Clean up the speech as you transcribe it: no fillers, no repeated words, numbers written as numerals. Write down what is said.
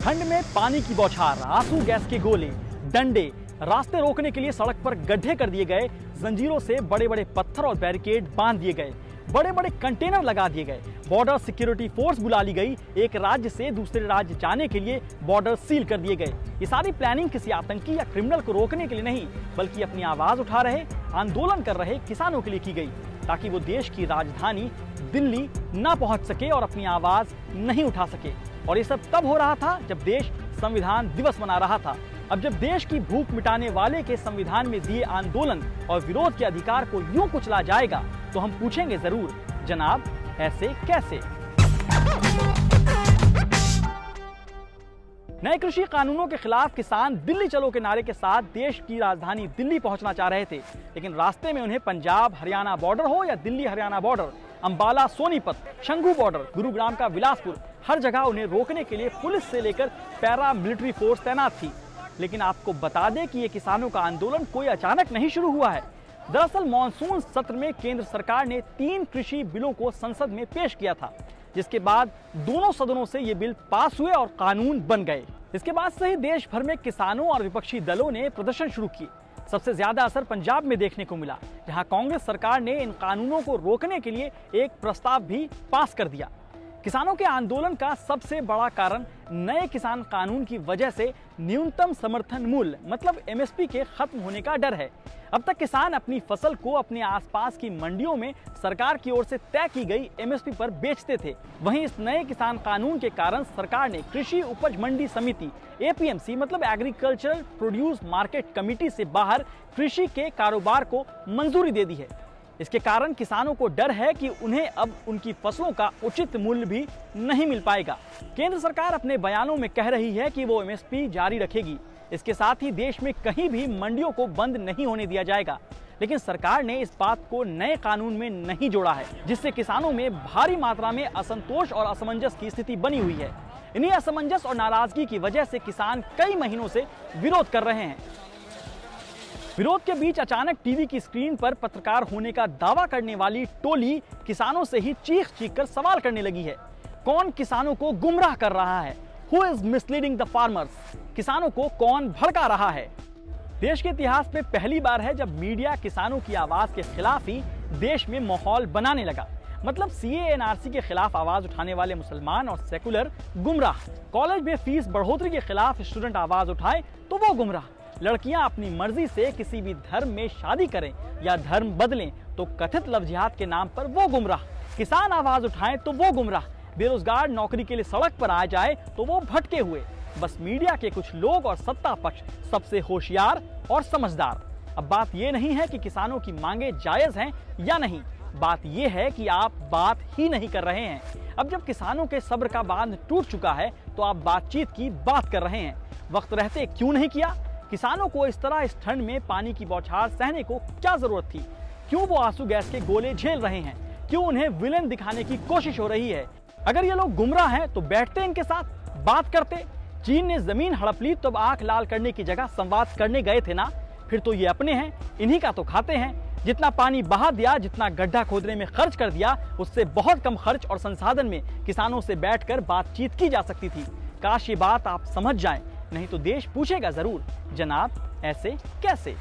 ठंड में पानी की बौछार, आंसू गैस के गोले, डंडे, रास्ते रोकने के लिए सड़क पर गड्ढे कर दिए गए, जंजीरों से बड़े बड़े पत्थर और बैरिकेड बांध दिए गए, बड़े बड़े कंटेनर लगा दिए गए, बॉर्डर सिक्योरिटी फोर्स बुला ली गई, एक राज्य से दूसरे राज्य जाने के लिए बॉर्डर सील कर दिए गए। ये सारी प्लानिंग किसी आतंकी या क्रिमिनल को रोकने के लिए नहीं, बल्कि अपनी आवाज उठा रहे, आंदोलन कर रहे किसानों के लिए की गई, ताकि वो देश की राजधानी दिल्ली ना पहुंच सके और अपनी आवाज नहीं उठा सके। और ये सब तब हो रहा था जब देश संविधान दिवस मना रहा था। अब जब देश की भूख मिटाने वाले के संविधान में दिए आंदोलन और विरोध के अधिकार को यूं कुचला जाएगा, तो हम पूछेंगे जरूर, जनाब ऐसे कैसे? नए कृषि कानूनों के खिलाफ किसान दिल्ली चलो के नारे के साथ देश की राजधानी दिल्ली पहुंचना चाह रहे थे, लेकिन रास्ते में उन्हें पंजाब हरियाणा बॉर्डर हो या दिल्ली हरियाणा बॉर्डर, अंबाला सोनीपत, शंघू बॉर्डर, गुरुग्राम का बिलासपुर, हर जगह उन्हें रोकने के लिए पुलिस से लेकर पैरा मिलिट्री फोर्स तैनात थी। लेकिन आपको बता दें कि ये किसानों का आंदोलन कोई अचानक नहीं शुरू हुआ है। दरअसल मानसून सत्र में केंद्र सरकार ने 3 कृषि बिलों को संसद में पेश किया था, जिसके बाद दोनों सदनों से ये बिल पास हुए और कानून बन गए। इसके बाद से ही देश भर में किसानों और विपक्षी दलों ने प्रदर्शन शुरू किए। सबसे ज्यादा असर पंजाब में देखने को मिला, जहां कांग्रेस सरकार ने इन कानूनों को रोकने के लिए एक प्रस्ताव भी पास कर दिया। किसानों के आंदोलन का सबसे बड़ा कारण नए किसान कानून की वजह से न्यूनतम समर्थन मूल्य मतलब एमएसपी के खत्म होने का डर है। अब तक किसान अपनी फसल को अपने आसपास की मंडियों में सरकार की ओर से तय की गई एमएसपी पर बेचते थे। वहीं इस नए किसान कानून के कारण सरकार ने कृषि उपज मंडी समिति एपीएमसी मतलब एग्रीकल्चरल प्रोड्यूस मार्केट कमेटी से बाहर कृषि के कारोबार को मंजूरी दे दी है। इसके कारण किसानों को डर है कि उन्हें अब उनकी फसलों का उचित मूल्य भी नहीं मिल पाएगा। केंद्र सरकार अपने बयानों में कह रही है कि वो एमएसपी जारी रखेगी। इसके साथ ही देश में कहीं भी मंडियों को बंद नहीं होने दिया जाएगा। लेकिन सरकार ने इस बात को नए कानून में नहीं जोड़ा है, जिससे किसानों में भारी मात्रा में असंतोष और असमंजस की स्थिति बनी हुई है। इन्हीं असमंजस और नाराजगी की वजह से किसान कई महीनों से विरोध कर रहे हैं। विरोध के बीच अचानक टीवी की स्क्रीन पर पत्रकार होने का दावा करने वाली टोली किसानों से ही चीख कर सवाल करने लगी है। कौन किसानों को गुमराह कर रहा है? Who is misleading the farmers? किसानों को कौन भड़का रहा है? देश के इतिहास में पहली बार है जब मीडिया किसानों की आवाज के खिलाफ ही देश में माहौल बनाने लगा। मतलब सीए एनआरसी के खिलाफ आवाज उठाने वाले मुसलमान और सेकुलर गुमराह, कॉलेज में फीस बढ़ोतरी के खिलाफ स्टूडेंट आवाज उठाए तो वो गुमराह, लड़कियां अपनी मर्जी से किसी भी धर्म में शादी करें या धर्म बदलें तो कथित लव जिहाद के नाम पर वो गुमराह, किसान आवाज उठाएं तो वो गुमराह, बेरोजगार नौकरी के लिए सड़क पर आ जाए तो वो भटके हुए। बस मीडिया के कुछ लोग और सत्ता पक्ष सबसे होशियार और समझदार। अब बात ये नहीं है कि किसानों की मांगे जायज हैं या नहीं, बात ये है कि आप बात ही नहीं कर रहे हैं। अब जब किसानों के सब्र का बांध टूट चुका है तो आप बातचीत की बात कर रहे हैं। वक्त रहते क्यों नहीं किया? किसानों को इस तरह इस ठंड में पानी की बौछार सहने को क्या जरूरत थी? क्यों वो आंसू गैस के गोले झेल रहे हैं? क्यों उन्हें विलेन दिखाने की कोशिश हो रही है? अगर ये लोग गुमराह हैं तो बैठते इनके साथ, बात करते। चीन ने जमीन हड़प ली तो आंख लाल करने की जगह संवाद करने गए थे ना। फिर तो ये अपने हैं, इन्हीं का तो खाते हैं। जितना पानी बहा दिया, जितना गड्ढा खोदने में खर्च कर दिया, उससे बहुत कम खर्च और संसाधन में किसानों से बैठकर बातचीत की जा सकती थी। काश ये बात आप समझ जाएं, नहीं तो देश पूछेगा जरूर, जनाब ऐसे कैसे?